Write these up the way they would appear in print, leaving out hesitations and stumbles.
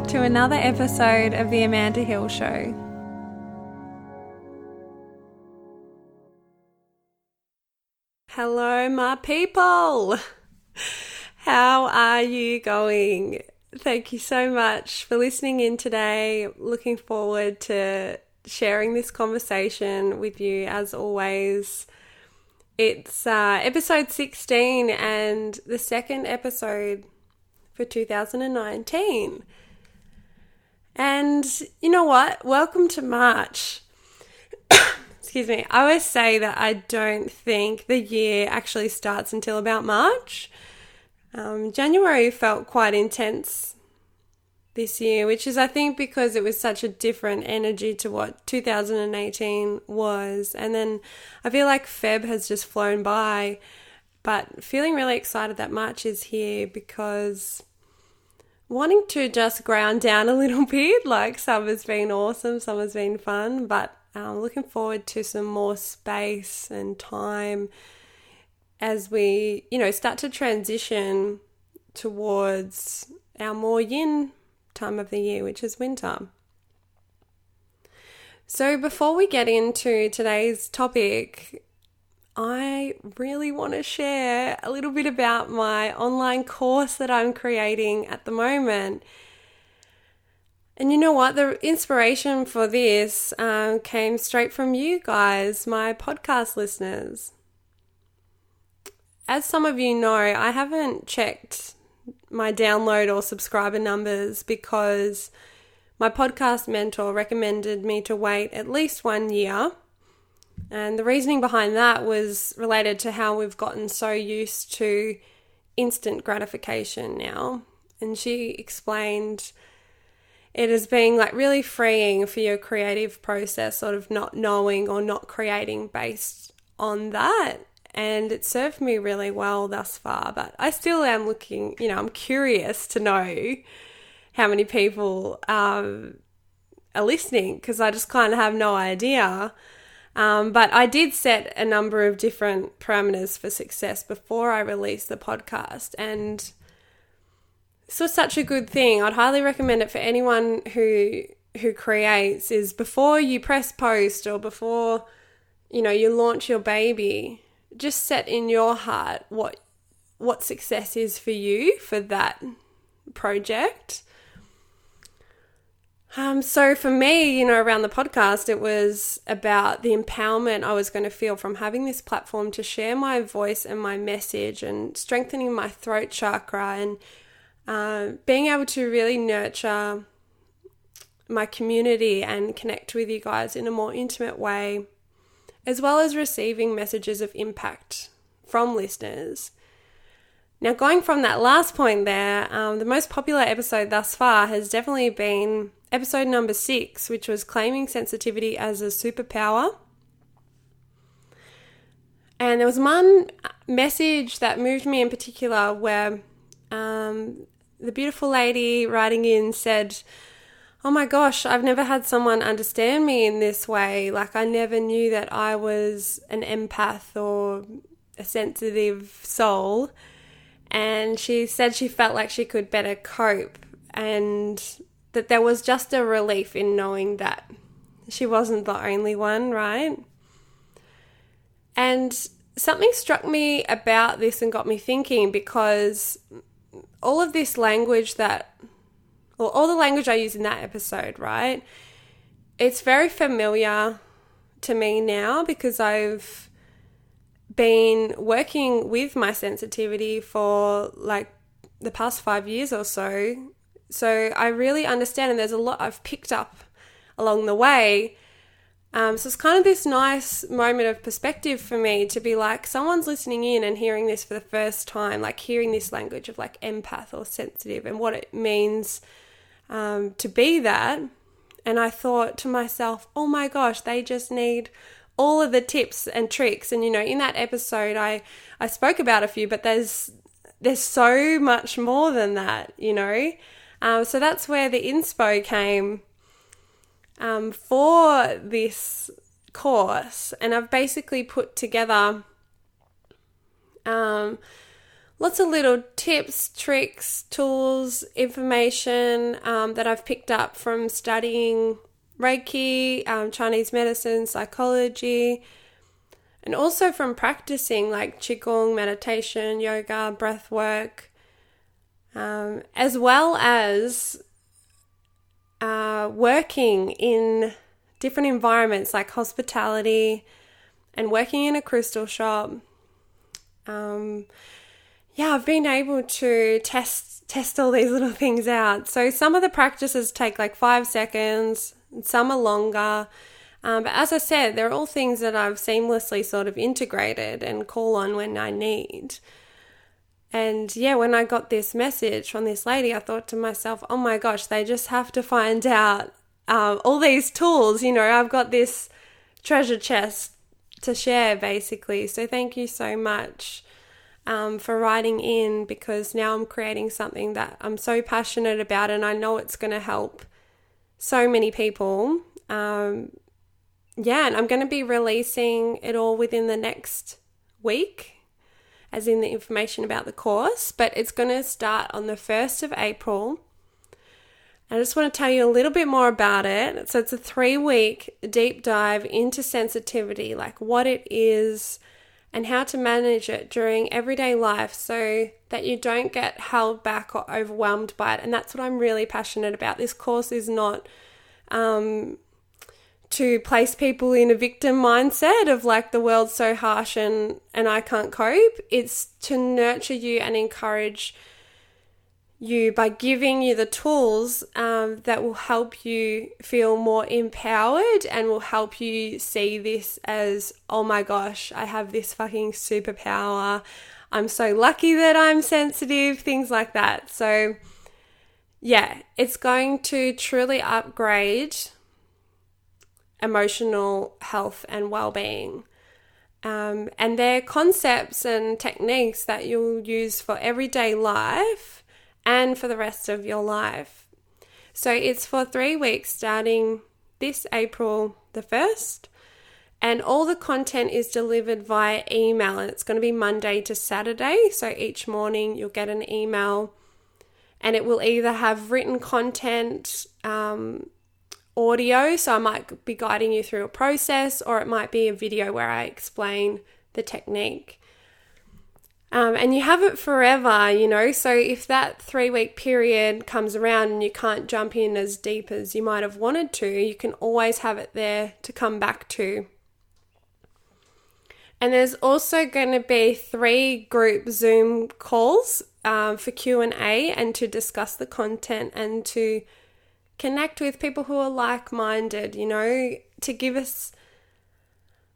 to another episode of The Amanda Hill Show. Hello, my people. How are you going? Thank you so much for listening in today. Looking forward to sharing this conversation with you as always. It's episode 16 and the second episode for 2019. And you know what? Welcome to March. Excuse me. I always say that I don't think the year actually starts until about March. January felt quite intense this year, which is, I think, because it was such a different energy to what 2018 was. And then I feel like Feb has just flown by, but feeling really excited that March is here because wanting to just ground down a little bit. Like, summer's been awesome, summer's been fun, but looking forward to some more space and time as we, start to transition towards our more yin time of the year, which is winter. So before we get into today's topic, I really want to share a little bit about my online course that I'm creating at the moment. And you know what? The inspiration for this came straight from you guys, my podcast listeners. As some of you know, I haven't checked my download or subscriber numbers because my podcast mentor recommended me to wait at least 1 year. And the reasoning behind that was related to how we've gotten so used to instant gratification now. And she explained it as being like really freeing for your creative process, sort of not knowing or not creating based on that. And it served me really well thus far, but I still am looking, I'm curious to know how many people are listening because I just kind of have no idea. But I did set a number of different parameters for success before I released the podcast, and this was such a good thing. I'd highly recommend it for anyone who creates, is before you press post or before, you launch your baby, just set in your heart what success is for you for that project. So for me, around the podcast, it was about the empowerment I was going to feel from having this platform to share my voice and my message and strengthening my throat chakra and being able to really nurture my community and connect with you guys in a more intimate way, as well as receiving messages of impact from listeners. Now, going from that last point there, the most popular episode thus far has definitely been episode number 6, which was claiming sensitivity as a superpower. And there was one message that moved me in particular where the beautiful lady writing in said, "Oh my gosh, I've never had someone understand me in this way. Like, I never knew that I was an empath or a sensitive soul." And she said she felt like she could better cope and that there was just a relief in knowing that she wasn't the only one, right? And something struck me about this and got me thinking, because all of this language all the language I use in that episode, right? It's very familiar to me now because I've been working with my sensitivity for like the past 5 years or so. So I really understand, and there's a lot I've picked up along the way. So it's kind of this nice moment of perspective for me to be like, someone's listening in and hearing this for the first time, like hearing this language of like empath or sensitive and what it means to be that. And I thought to myself, oh my gosh, they just need all of the tips and tricks. And, in that episode, I spoke about a few, but there's so much more than that, So that's where the inspo came for this course. And I've basically put together lots of little tips, tricks, tools, information that I've picked up from studying Reiki, Chinese medicine, psychology, and also from practicing like Qigong, meditation, yoga, breath work, as well as working in different environments like hospitality and working in a crystal shop. I've been able to test all these little things out. So some of the practices take like 5 seconds, some are longer. But as I said, they're all things that I've seamlessly sort of integrated and call on when I need. And when I got this message from this lady, I thought to myself, oh my gosh, they just have to find out all these tools. I've got this treasure chest to share basically. So thank you so much for writing in, because now I'm creating something that I'm so passionate about and I know it's going to help so many people. And I'm going to be releasing it all within the next week, as in the information about the course, but it's going to start on the 1st of April. I just want to tell you a little bit more about it. So it's a 3-week deep dive into sensitivity, like what it is and how to manage it during everyday life so that you don't get held back or overwhelmed by it. And that's what I'm really passionate about. This course is not to place people in a victim mindset of like the world's so harsh and I can't cope. It's to nurture you and encourage you by giving you the tools that will help you feel more empowered and will help you see this as, oh my gosh, I have this fucking superpower. I'm so lucky that I'm sensitive, things like that. So it's going to truly upgrade emotional health and well-being. And they're concepts and techniques that you'll use for everyday life and for the rest of your life. So it's for 3 weeks starting this April the 1st, and all the content is delivered via email, and it's going to be Monday to Saturday. So each morning you'll get an email, and it will either have written content, audio, so I might be guiding you through a process, or it might be a video where I explain the technique. And you have it forever, so if that 3-week period comes around and you can't jump in as deep as you might have wanted to, you can always have it there to come back to. And there's also going to be 3 group Zoom calls for Q&A and to discuss the content and to connect with people who are like-minded, to give us...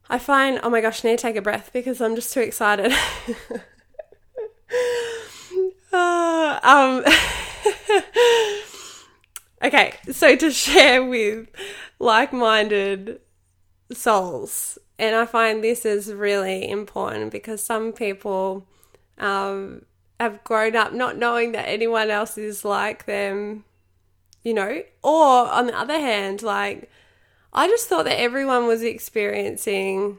I find, oh my gosh, I need to take a breath because I'm just too excited. Okay, so to share with like-minded souls, and I find this is really important because some people have grown up not knowing that anyone else is like them, or on the other hand, like, I just thought that everyone was experiencing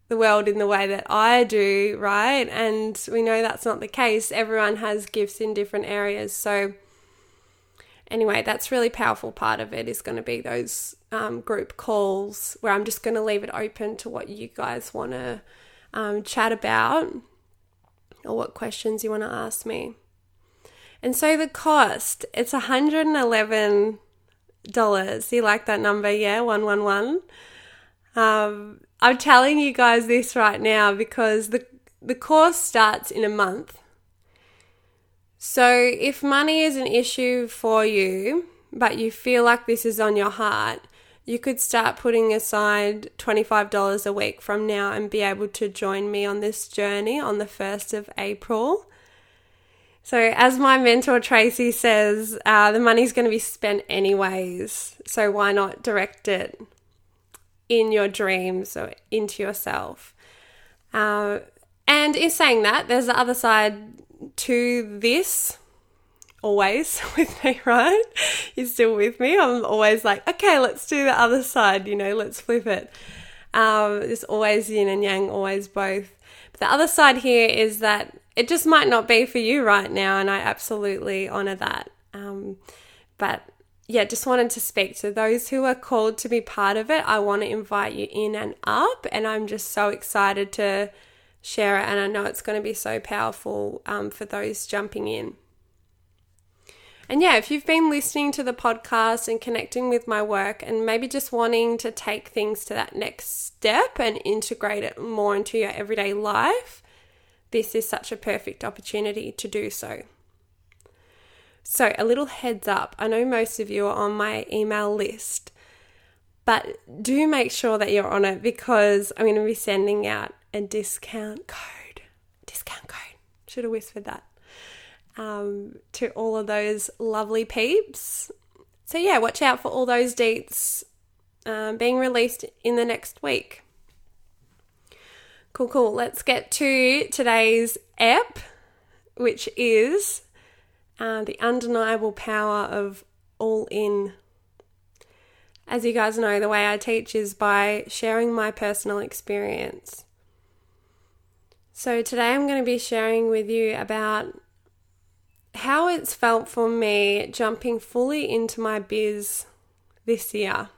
the world in the way that I do, right? And we know that's not the case. Everyone has gifts in different areas. So anyway, that's really powerful part of it is going to be those group calls where I'm just going to leave it open to what you guys want to chat about or what questions you want to ask me. And so the cost, it's $111. You like that number? Yeah, 111. I'm telling you guys this right now because the course starts in a month. So if money is an issue for you, but you feel like this is on your heart, you could start putting aside $25 a week from now and be able to join me on this journey on the 1st of April. So as my mentor Tracy says, the money's going to be spent anyways. So why not direct it in your dreams or into yourself? And in saying that, there's the other side to this, always with me, right? You're still with me. I'm always like, okay, let's do the other side, let's flip it. There's always yin and yang, always both. But the other side here is that it just might not be for you right now, and I absolutely honor that. But yeah, just wanted to speak to those who are called to be part of it. I want to invite you in and up, and I'm just so excited to share it, and I know it's going to be so powerful for those jumping in. And yeah, if you've been listening to the podcast and connecting with my work and maybe just wanting to take things to that next step and integrate it more into your everyday life, this is such a perfect opportunity to do so. So a little heads up, I know most of you are on my email list, but do make sure that you're on it because I'm going to be sending out a discount code, should have whispered that, to all of those lovely peeps. So yeah, watch out for all those deets being released in the next week. Cool. Let's get to today's ep, which is the undeniable power of all in. As you guys know, the way I teach is by sharing my personal experience. So today I'm going to be sharing with you about how it's felt for me jumping fully into my biz this year.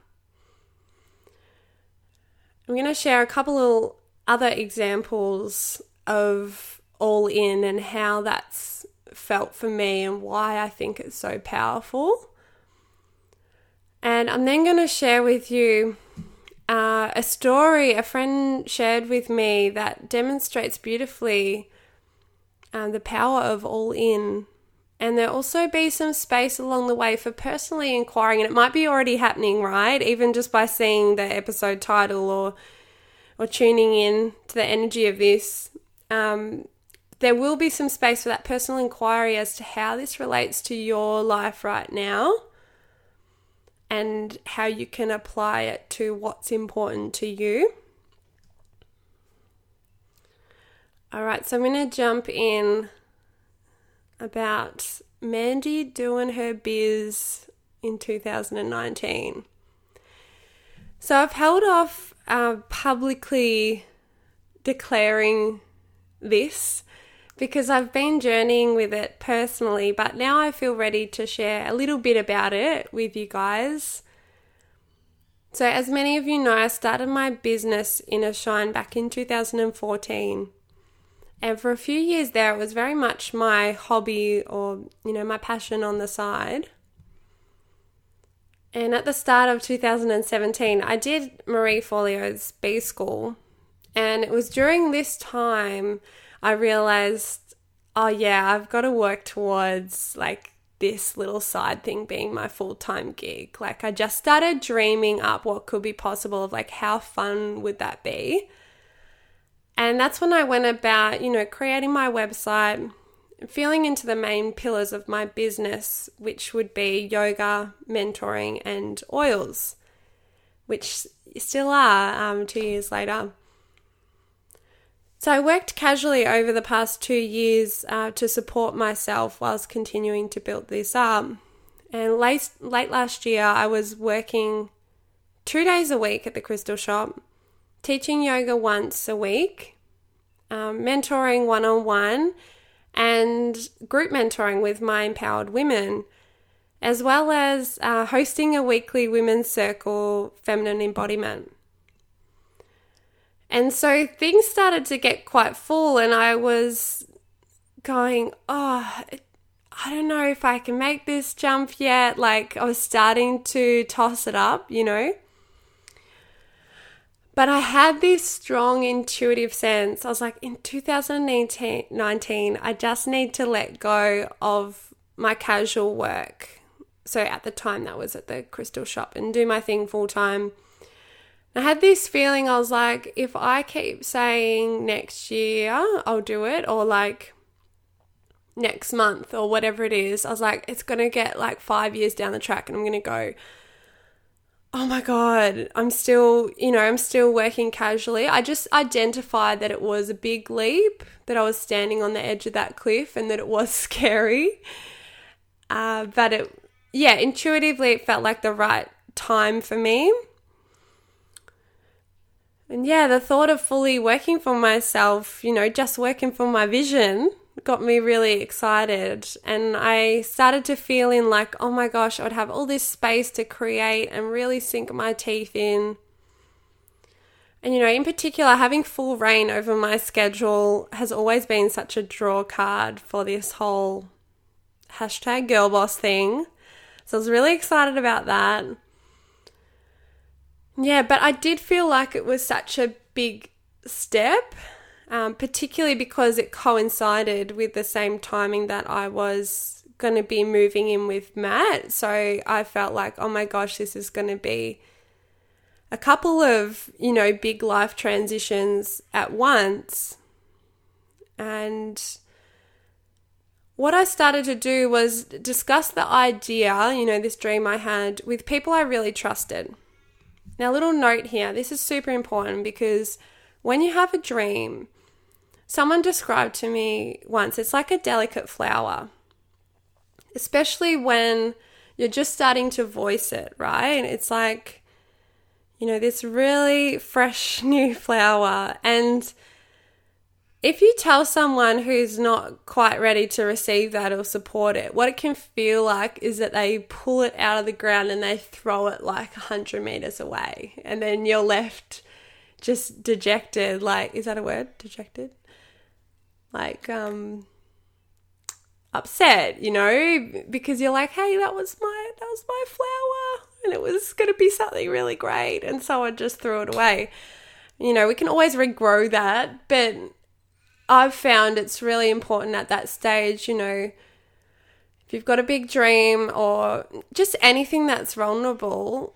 I'm going to share a couple of other examples of all in and how that's felt for me and why I think it's so powerful. And I'm then going to share with you a story a friend shared with me that demonstrates beautifully the power of all in. And there'll also be some space along the way for personally inquiring, and it might be already happening, right? Even just by seeing the episode title or tuning in to the energy of this, there will be some space for that personal inquiry as to how this relates to your life right now and how you can apply it to what's important to you. All right, so I'm going to jump in about Mandy doing her biz in 2019. So I've held off publicly declaring this because I've been journeying with it personally, but now I feel ready to share a little bit about it with you guys. So as many of you know, I started my business Inner Shine back in 2014. And for a few years there, it was very much my hobby or, my passion on the side. And at the start of 2017, I did Marie Forleo's B School. And it was during this time I realized, I've got to work towards this little side thing being my full-time gig. I just started dreaming up what could be possible of how fun would that be. And that's when I went about, creating my website, feeling into the main pillars of my business, which would be yoga, mentoring, and oils, which still are 2 years later. So I worked casually over the past 2 years to support myself whilst continuing to build this up. And late last year, I was working 2 days a week at the Crystal Shop, teaching yoga once a week, mentoring one-on-one, and group mentoring with my empowered women, as well as hosting a weekly women's circle, Feminine Embodiment. And so things started to get quite full, and I was going, I don't know if I can make this jump yet. I was starting to toss it up, But I had this strong intuitive sense. I was like, in 2019, I just need to let go of my casual work. So at the time that was at the Crystal Shop, and do my thing full time. I had this feeling, I was like, if I keep saying next year I'll do it, or next month or whatever it is, I was like, it's going to get 5 years down the track and I'm going to go, oh my God, I'm still working casually. I just identified that it was a big leap, that I was standing on the edge of that cliff and that it was scary. But intuitively it felt like the right time for me. And the thought of fully working for myself, just working for my vision got me really excited, and I started to feel in like, oh my gosh, I would have all this space to create and really sink my teeth in. And, you know, in particular, having full reign over my schedule has always been such a draw card for this whole #girlboss thing. So I was really excited about that. Yeah, but I did feel like it was such a big step, particularly because it coincided with the same timing that I was going to be moving in with Matt. So I felt like, oh my gosh, this is going to be a couple of, you know, big life transitions at once. And what I started to do was discuss the idea, you know, this dream I had with people I really trusted. Now, a little note here, this is super important because when you have a dream, someone described to me once, it's like a delicate flower, especially when you're just starting to voice it, right? It's like, you know, this really fresh new flower. And if you tell someone who's not quite ready to receive that or support it, what it can feel like is that they pull it out of the ground and they throw it like 100 meters away. And then you're left just dejected, like, is that a word? Dejected? Like, upset, you know, because you're like, hey, that was my flower and it was going to be something really great. And someone just threw it away. You know, we can always regrow that, but I've found it's really important at that stage, you know, if you've got a big dream or just anything that's vulnerable,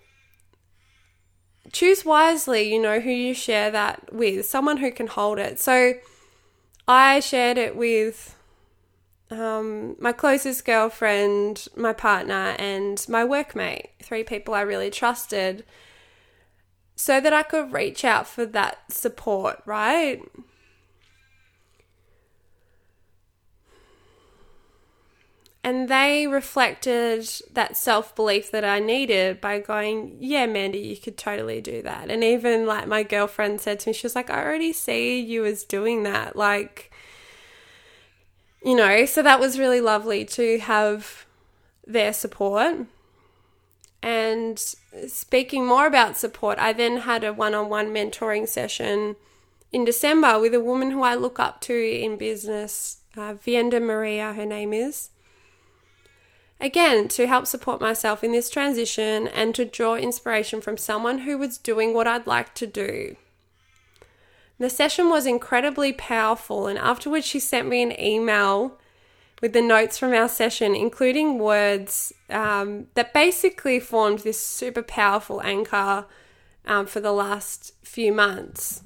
choose wisely, you know, who you share that with, someone who can hold it. So I shared it with my closest girlfriend, my partner, and my workmate, 3 people I really trusted, so that I could reach out for that support, right? And they reflected that self-belief that I needed by going, yeah, Mandy, you could totally do that. And even like my girlfriend said to me, she was like, I already see you as doing that. Like, you know, so that was really lovely to have their support. And speaking more about support, I then had a one-on-one mentoring session in December with a woman who I look up to in business, Vienda Maria, her name is. Again, to help support myself in this transition and to draw inspiration from someone who was doing what I'd like to do. The session was incredibly powerful, and afterwards she sent me an email with the notes from our session, including words that basically formed this super powerful anchor for the last few months,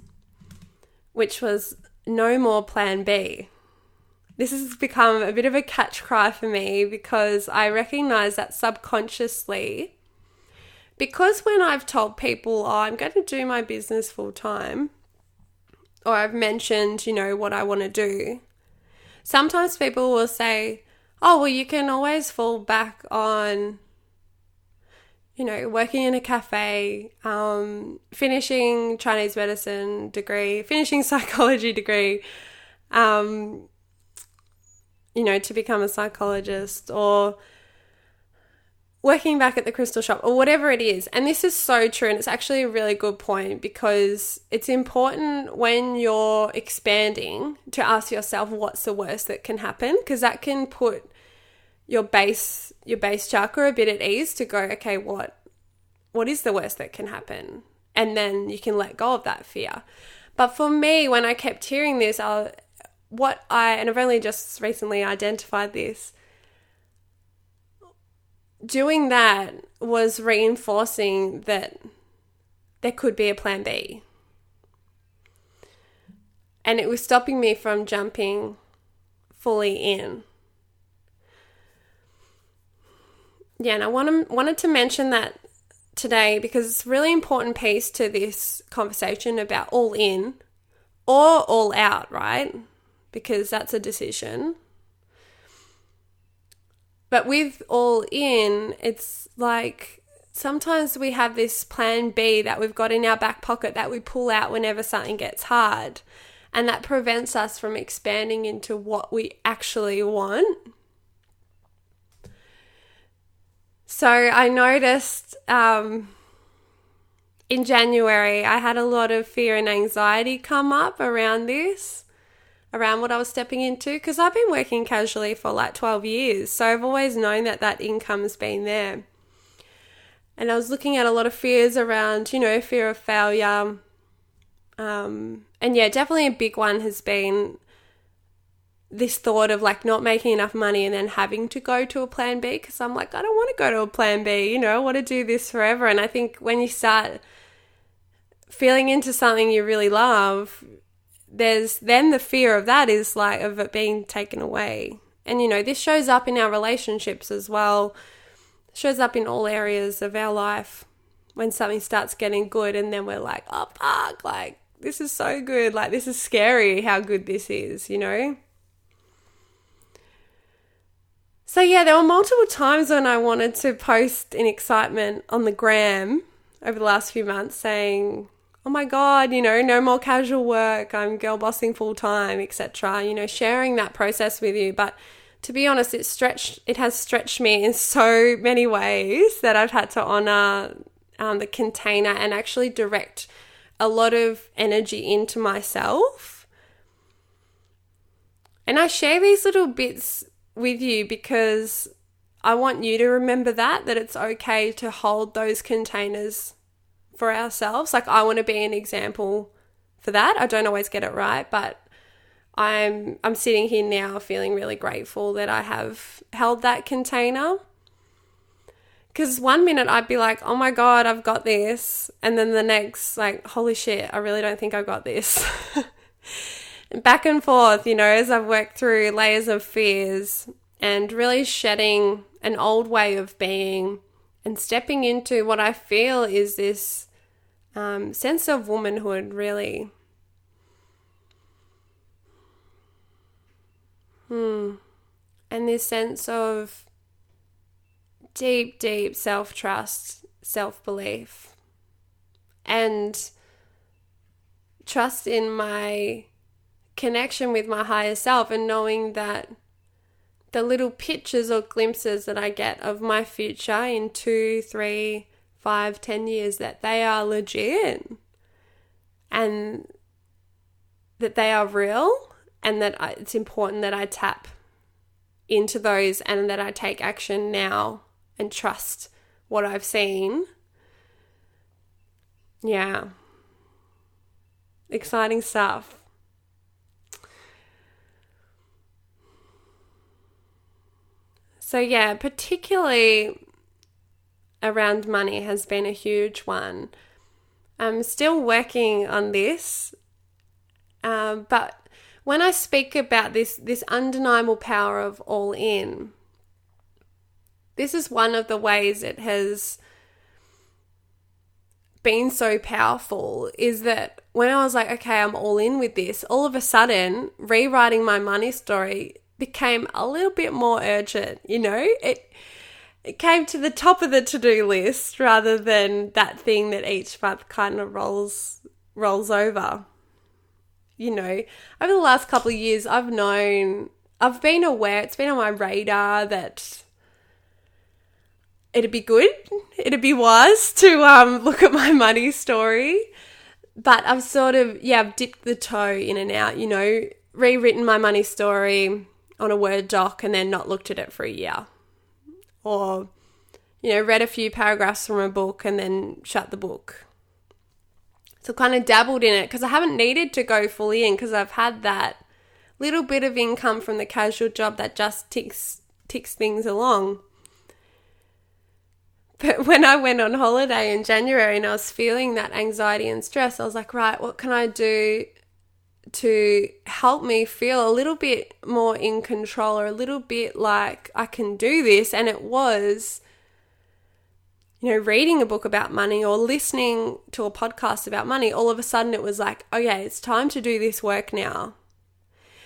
which was no more plan B. This has become a bit of a catch cry for me because I recognize that subconsciously, because when I've told people, oh, I'm going to do my business full time, or I've mentioned, you know, what I want to do, sometimes people will say, oh, well, you can always fall back on, you know, working in a cafe, finishing Chinese medicine degree, finishing psychology degree, you know, to become a psychologist, or working back at the crystal shop, or whatever it is. And this is so true, and it's actually a really good point, because it's important when you're expanding to ask yourself what's the worst that can happen, because that can put your base chakra a bit at ease to go, okay, what is the worst that can happen? And then you can let go of that fear. But for me, when I kept hearing this, and I've only just recently identified this, doing that was reinforcing that there could be a plan B. And it was stopping me from jumping fully in. Yeah, and I wanted to mention that today because it's a really important piece to this conversation about all in or all out, right? Because that's a decision. But with all in, it's like sometimes we have this plan B that we've got in our back pocket that we pull out whenever something gets hard. And that prevents us from expanding into what we actually want. So I noticed in January, I had a lot of fear and anxiety come up around this, around what I was stepping into, because I've been working casually for like 12 years. So I've always known that income's been there. And I was looking at a lot of fears around, fear of failure. And yeah, definitely a big one has been this thought of like not making enough money and then having to go to a plan B, because I'm like, I don't want to go to a plan B, I want to do this forever. And I think when you start feeling into something you really love, there's then the fear of that is like of it being taken away. And this shows up in our relationships as well. It shows up in all areas of our life when something starts getting good and then we're like, oh fuck, like this is so good, like this is scary how good this is, So yeah, there were multiple times when I wanted to post in excitement on the gram over the last few months saying, oh my God, no more casual work, I'm girl bossing full time, etc. Sharing that process with you. But to be honest, it has stretched me in so many ways that I've had to honor the container and actually direct a lot of energy into myself. And I share these little bits with you because I want you to remember that it's okay to hold those containers for ourselves. Like I want to be an example for that. I don't always get it right, but I'm sitting here now feeling really grateful that I have held that container. Because one minute I'd be like, oh my God, I've got this. And then the next, like, holy shit, I really don't think I've got this. Back and forth, as I've worked through layers of fears and really shedding an old way of being and stepping into what I feel is this sense of womanhood, really. And this sense of deep, deep self-trust, self-belief, and trust in my connection with my higher self, and knowing that the little pictures or glimpses that I get of my future in 2, 3, 5, 10 years, that they are legit and that they are real, and that it's important that I tap into those and that I take action now and trust what I've seen. Yeah. Exciting stuff. So yeah, particularly around money has been a huge one. I'm still working on this, but when I speak about this undeniable power of all in, this is one of the ways it has been so powerful, is that when I was like, okay, I'm all in with this, all of a sudden rewriting my money story became a little bit more urgent, It came to the top of the to-do list rather than that thing that each month kind of rolls over. Over the last couple of years, I've been aware, it's been on my radar that it'd be good, it'd be wise to look at my money story. But I've sort of, I've dipped the toe in and out, rewritten my money story on a Word doc and then not looked at it for a year. Or, read a few paragraphs from a book and then shut the book. So kind of dabbled in it because I haven't needed to go fully in, because I've had that little bit of income from the casual job that just ticks things along. But when I went on holiday in January and I was feeling that anxiety and stress, I was like, right, what can I do to help me feel a little bit more in control, or a little bit like I can do this? And it was, reading a book about money or listening to a podcast about money. All of a sudden it was like, okay, it's time to do this work now.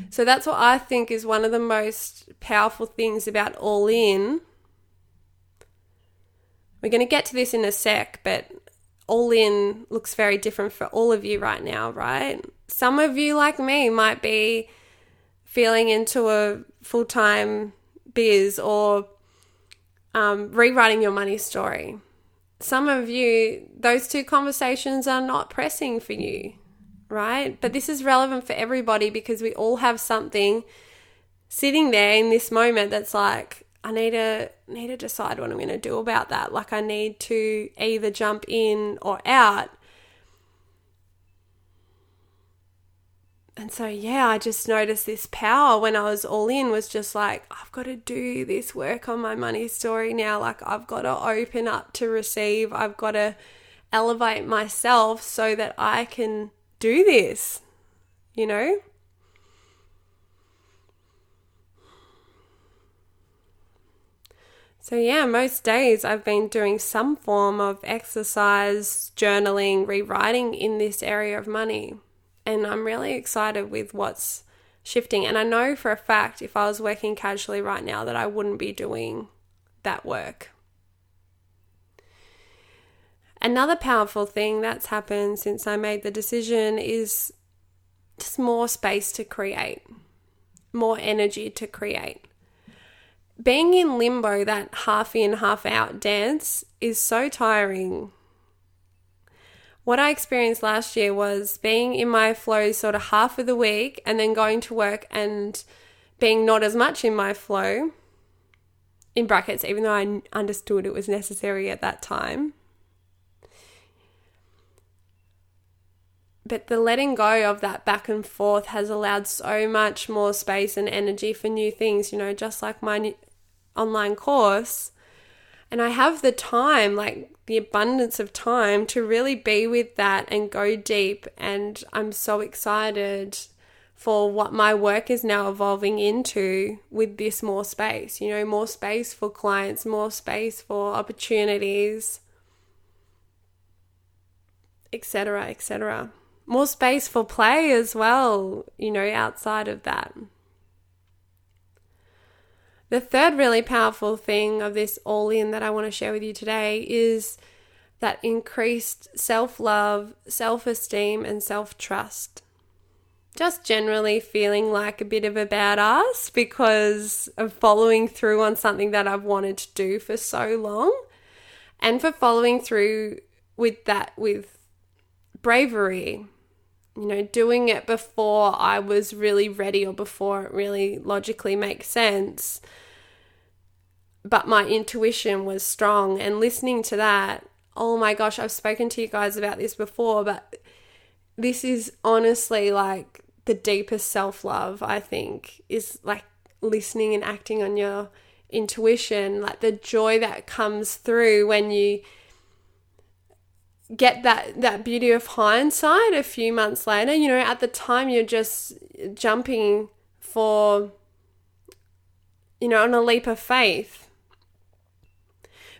So that's what I think is one of the most powerful things about all in. We're going to get to this in a sec, but all in looks very different for all of you right now, right? Some of you, like me, might be feeling into a full-time biz or rewriting your money story. Some of you, those two conversations are not pressing for you, right? But this is relevant for everybody because we all have something sitting there in this moment that's like, I need to decide what I'm going to do about that. Like, I need to either jump in or out. And so, yeah, I just noticed this power when I was all in was just like, I've got to do this work on my money story now. Like, I've got to open up to receive. I've got to elevate myself so that I can do this, you know? So yeah, most days I've been doing some form of exercise, journaling, rewriting in this area of money. And I'm really excited with what's shifting. And I know for a fact if I was working casually right now that I wouldn't be doing that work. Another powerful thing that's happened since I made the decision is just more space to create, more energy to create. Being in limbo, that half in, half out dance, is so tiring. What I experienced last year was being in my flow sort of half of the week and then going to work and being not as much in my flow, in brackets, even though I understood it was necessary at that time. But the letting go of that back and forth has allowed so much more space and energy for new things, you know, just like my online course. And I have the time, like the abundance of time to really be with that and go deep. And I'm so excited for what my work is now evolving into with this more space, you know, more space for clients, more space for opportunities, etc., etc. More space for play as well, you know, outside of that. The third really powerful thing of this all-in that I want to share with you today is that increased self-love, self-esteem, and self-trust. Just generally feeling like a bit of a badass because of following through on something that I've wanted to do for so long, and for following through with that with bravery. You know, doing it before I was really ready or before it really logically makes sense. But my intuition was strong, and listening to that, oh my gosh, I've spoken to you guys about this before, but this is honestly like the deepest self-love, I think, is like listening and acting on your intuition, like the joy that comes through when you get that beauty of hindsight a few months later. You know, at the time you're just jumping for, you know, on a leap of faith.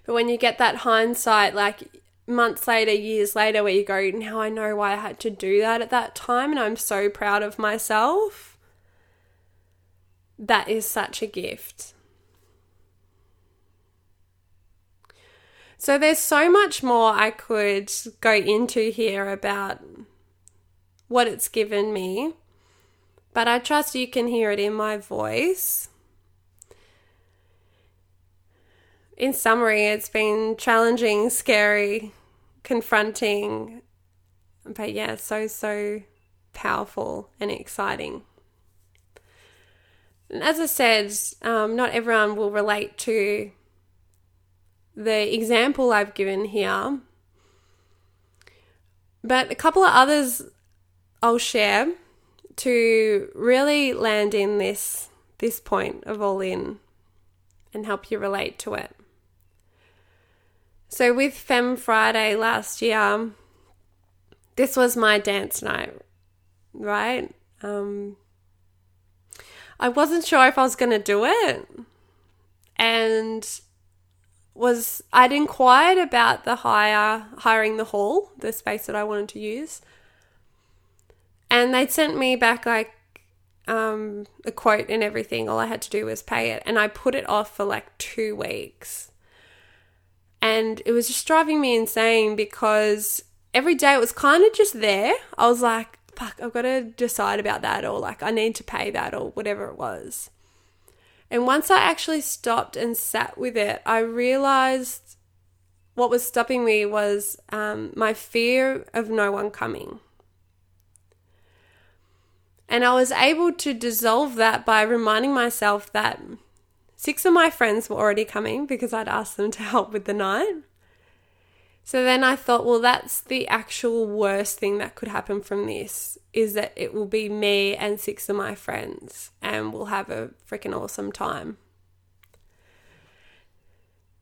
But when you get that hindsight, like months later, years later, where you go, now I know why I had to do that at that time, and I'm so proud of myself. That is such a gift. So there's so much more I could go into here about what it's given me, but I trust you can hear it in my voice. In summary, it's been challenging, scary, confronting, but yeah, so powerful and exciting. And as I said, not everyone will relate to the example I've given here, but a couple of others I'll share to really land in this point of all in and help you relate to it. So with Femme Friday last year, this was my dance night, right? I wasn't sure if I was going to do it, and I'd inquired about the hiring the hall, the space that I wanted to use, and they'd sent me back like a quote and everything. All I had to do was pay it, and I put it off for like 2 weeks. And it was just driving me insane because every day it was kind of just there. I was like, fuck, I've got to decide about that, or like I need to pay that, or whatever it was. And once I actually stopped and sat with it, I realized what was stopping me was my fear of no one coming. And I was able to dissolve that by reminding myself that 6 of my friends were already coming because I'd asked them to help with the night. So then I thought, well, that's the actual worst thing that could happen from this, is that it will be me and 6 of my friends and we'll have a freaking awesome time.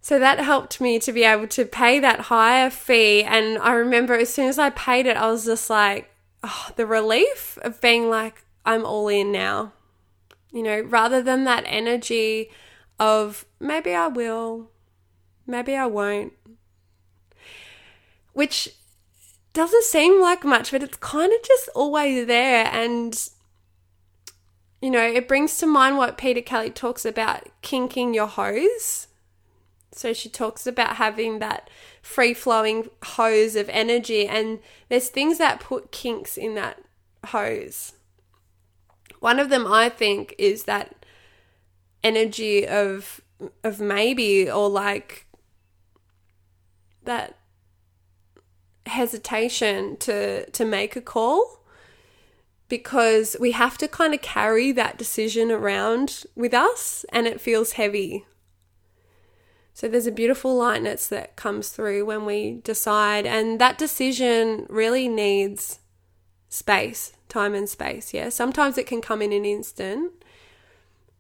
So that helped me to be able to pay that higher fee. And I remember as soon as I paid it, I was just like, oh, the relief of being like, I'm all in now. You know, rather than that energy of maybe I will, maybe I won't. Which doesn't seem like much, but it's kind of just always there. And, you know, it brings to mind what Peter Kelly talks about, kinking your hose. So she talks about having that free-flowing hose of energy, and there's things that put kinks in that hose. One of them, I think, is that energy of maybe, or like that hesitation to make a call, because we have to kind of carry that decision around with us and it feels heavy. So there's a beautiful lightness that comes through when we decide, and that decision really needs space, time and space. Yeah, sometimes it can come in an instant,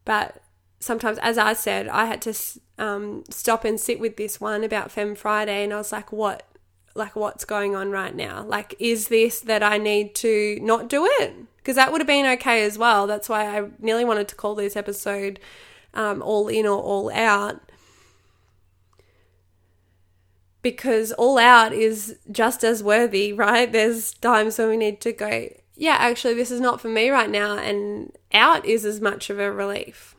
but sometimes, as I said, I had to stop and sit with this one about Femme Friday, and I was like, what's going on right now? Like, is this that I need to not do it? Because that would have been okay as well. That's why I nearly wanted to call this episode All In or All Out. Because all out is just as worthy, right? There's times when we need to go, yeah, actually, this is not for me right now. And out is as much of a relief.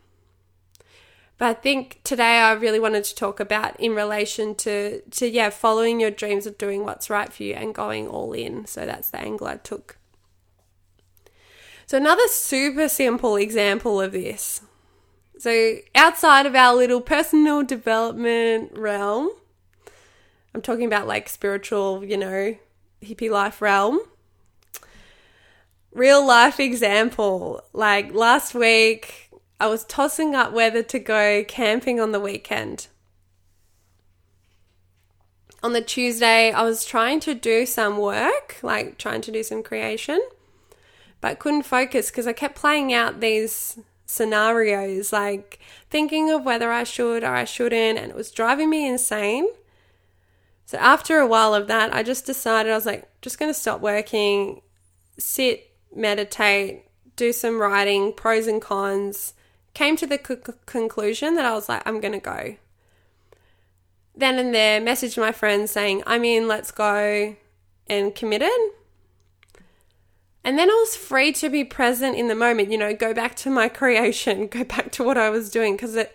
But I think today I really wanted to talk about in relation to following your dreams of doing what's right for you and going all in. So that's the angle I took. So another super simple example of this. So outside of our little personal development realm, I'm talking about like spiritual, hippie life realm. Real life example, like last week, I was tossing up whether to go camping on the weekend. On the Tuesday, I was trying to do some work, like trying to do some creation, but couldn't focus because I kept playing out these scenarios, like thinking of whether I should or I shouldn't, and it was driving me insane. So after a while of that, I just decided, I was like, just going to stop working, sit, meditate, do some writing, pros and cons. Came to the conclusion that I was like, I'm going to go. Then and there, messaged my friends saying, I'm in, let's go, and committed. And then I was free to be present in the moment, go back to my creation, go back to what I was doing, because I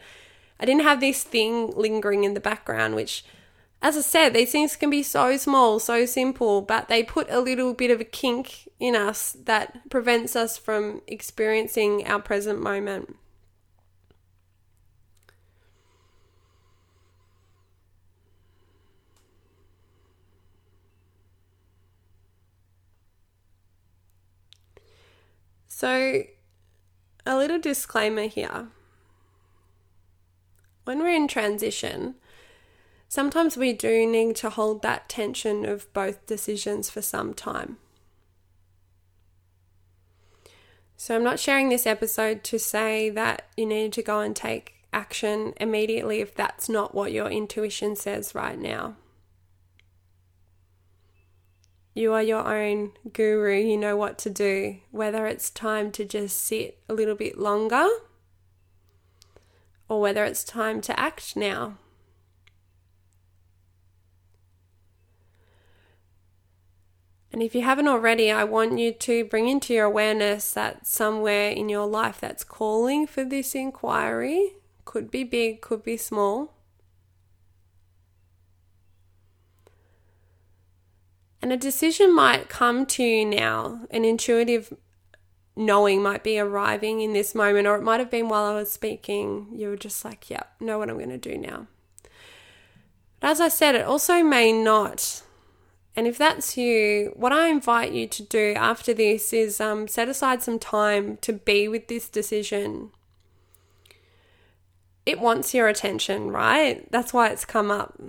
didn't have this thing lingering in the background, which, as I said, these things can be so small, so simple, but they put a little bit of a kink in us that prevents us from experiencing our present moment. So, a little disclaimer here. When we're in transition, sometimes we do need to hold that tension of both decisions for some time. So I'm not sharing this episode to say that you need to go and take action immediately if that's not what your intuition says right now. You are your own guru, you know what to do, whether it's time to just sit a little bit longer or whether it's time to act now. And if you haven't already, I want you to bring into your awareness that somewhere in your life that's calling for this inquiry, could be big, could be small. And a decision might come to you now, an intuitive knowing might be arriving in this moment, or it might have been while I was speaking. You were just like, yeah, know what I'm going to do now. But as I said, it also may not. And if that's you, what I invite you to do after this is set aside some time to be with this decision. It wants your attention, right? That's why it's come up.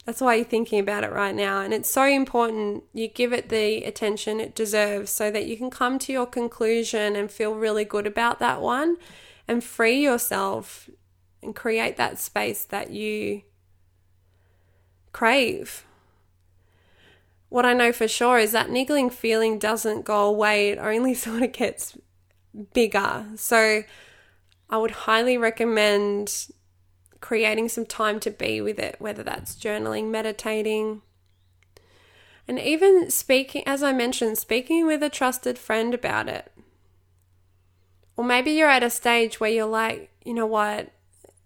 That's why you're thinking about it right now. And it's so important you give it the attention it deserves so that you can come to your conclusion and feel really good about that one and free yourself and create that space that you crave. What I know for sure is that niggling feeling doesn't go away. It only sort of gets bigger. So I would highly recommend creating some time to be with it, whether that's journaling, meditating, and even speaking, as I mentioned, speaking with a trusted friend about it. Or maybe you're at a stage where you're like, you know what,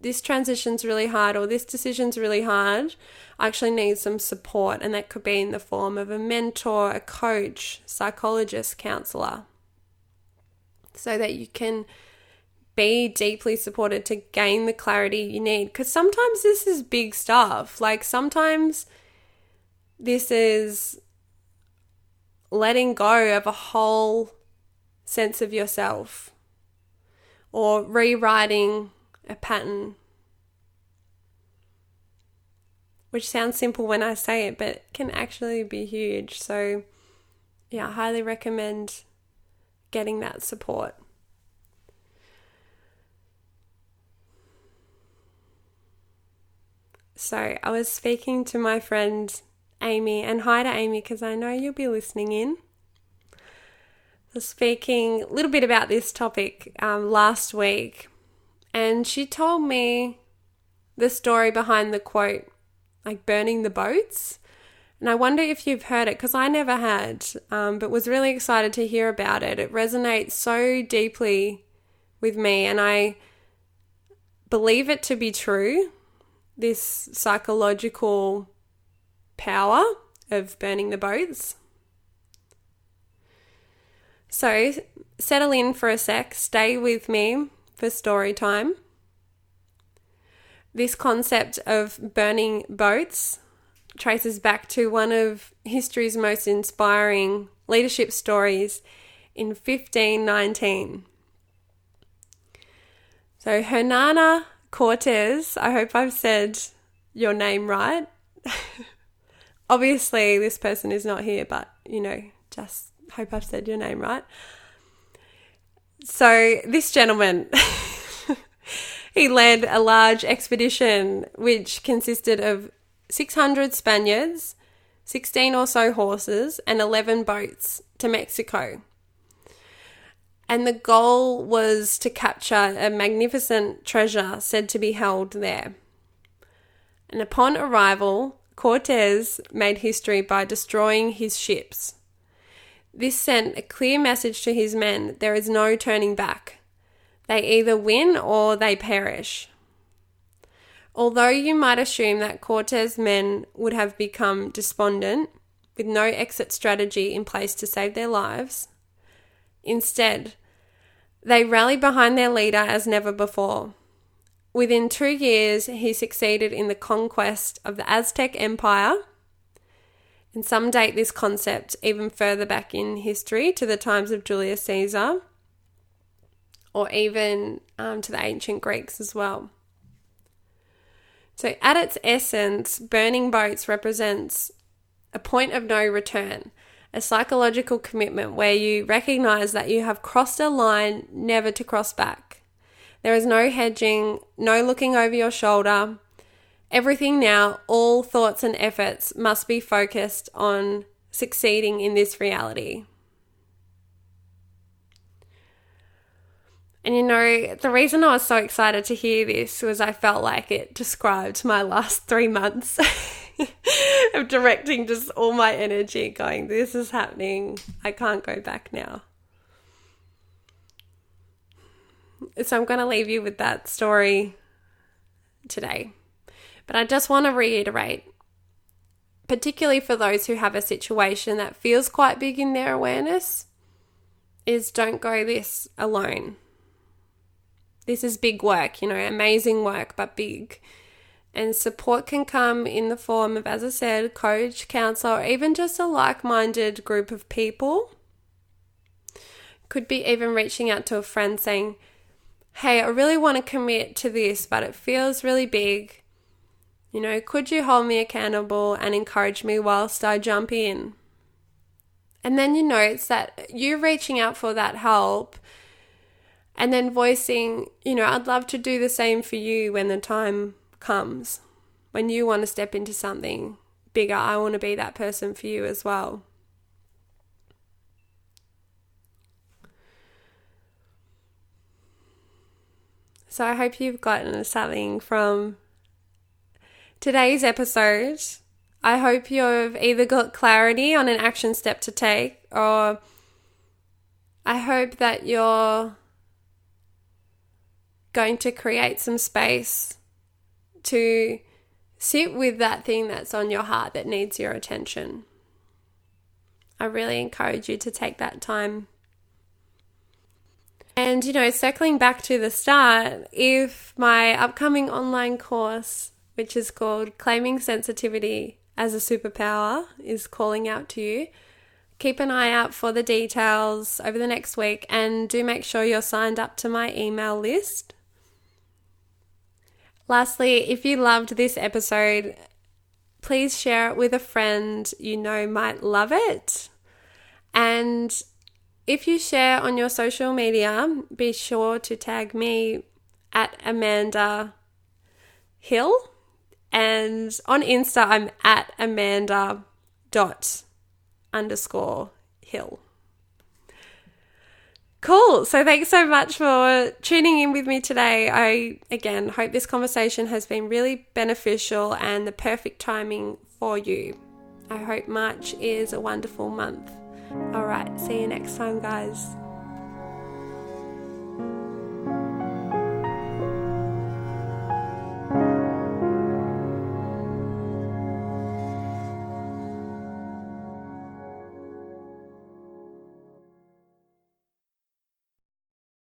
this transition's really hard, or this decision's really hard. I actually need some support, and that could be in the form of a mentor, a coach, psychologist, counselor, so that you can be deeply supported to gain the clarity you need. Because sometimes this is big stuff. Like sometimes this is letting go of a whole sense of yourself or rewriting a pattern, which sounds simple when I say it, but can actually be huge. So yeah, I highly recommend getting that support. So I was speaking to my friend Amy, and hi to Amy because I know you'll be listening in. I was speaking a little bit about this topic last week, and she told me the story behind the quote, like burning the boats. And I wonder if you've heard it, because I never had, but was really excited to hear about it. It resonates so deeply with me, and I believe it to be true. This psychological power of burning the boats. So settle in for a sec, stay with me for story time. This concept of burning boats traces back to one of history's most inspiring leadership stories in 1519. So Hernán Cortés, I hope I've said your name right. Obviously, this person is not here, but, just hope I've said your name right. So this gentleman, he led a large expedition which consisted of 600 Spaniards, 16 or so horses, and 11 boats to Mexico. And the goal was to capture a magnificent treasure said to be held there. And upon arrival, Cortés made history by destroying his ships. This sent a clear message to his men: there is no turning back. They either win or they perish. Although you might assume that Cortés' men would have become despondent, with no exit strategy in place to save their lives, instead, they rallied behind their leader as never before. Within 2 years, he succeeded in the conquest of the Aztec Empire, and some date this concept even further back in history to the times of Julius Caesar, or even to the ancient Greeks as well. So at its essence, burning boats represents a point of no return, a psychological commitment where you recognize that you have crossed a line never to cross back. There is no hedging, no looking over your shoulder. Everything now, all thoughts and efforts must be focused on succeeding in this reality. And the reason I was so excited to hear this was I felt like it described my last 3 months of directing just all my energy, going, this is happening. I can't go back now. So I'm going to leave you with that story today. But I just want to reiterate, particularly for those who have a situation that feels quite big in their awareness, is don't go this alone. This is big work, amazing work, but big. And support can come in the form of, as I said, coach, counselor, or even just a like-minded group of people. Could be even reaching out to a friend saying, hey, I really want to commit to this, but it feels really big. Could you hold me accountable and encourage me whilst I jump in? And then it's that you reaching out for that help and then voicing, I'd love to do the same for you when the time comes. When you want to step into something bigger, I want to be that person for you as well. So I hope you've gotten something from today's episode. I hope you've either got clarity on an action step to take, or I hope that you're going to create some space to sit with that thing that's on your heart that needs your attention. I really encourage you to take that time. And, circling back to the start, if my upcoming online course, which is called Claiming Sensitivity as a Superpower, is calling out to you, keep an eye out for the details over the next week, and do make sure you're signed up to my email list. Lastly, if you loved this episode, please share it with a friend might love it. And if you share on your social media, be sure to tag me at Amanda Hill. And on Insta, I'm at Amanda._Hill. Cool. So thanks so much for tuning in with me today. I, again, hope this conversation has been really beneficial and the perfect timing for you. I hope March is a wonderful month. All right. See you next time, guys.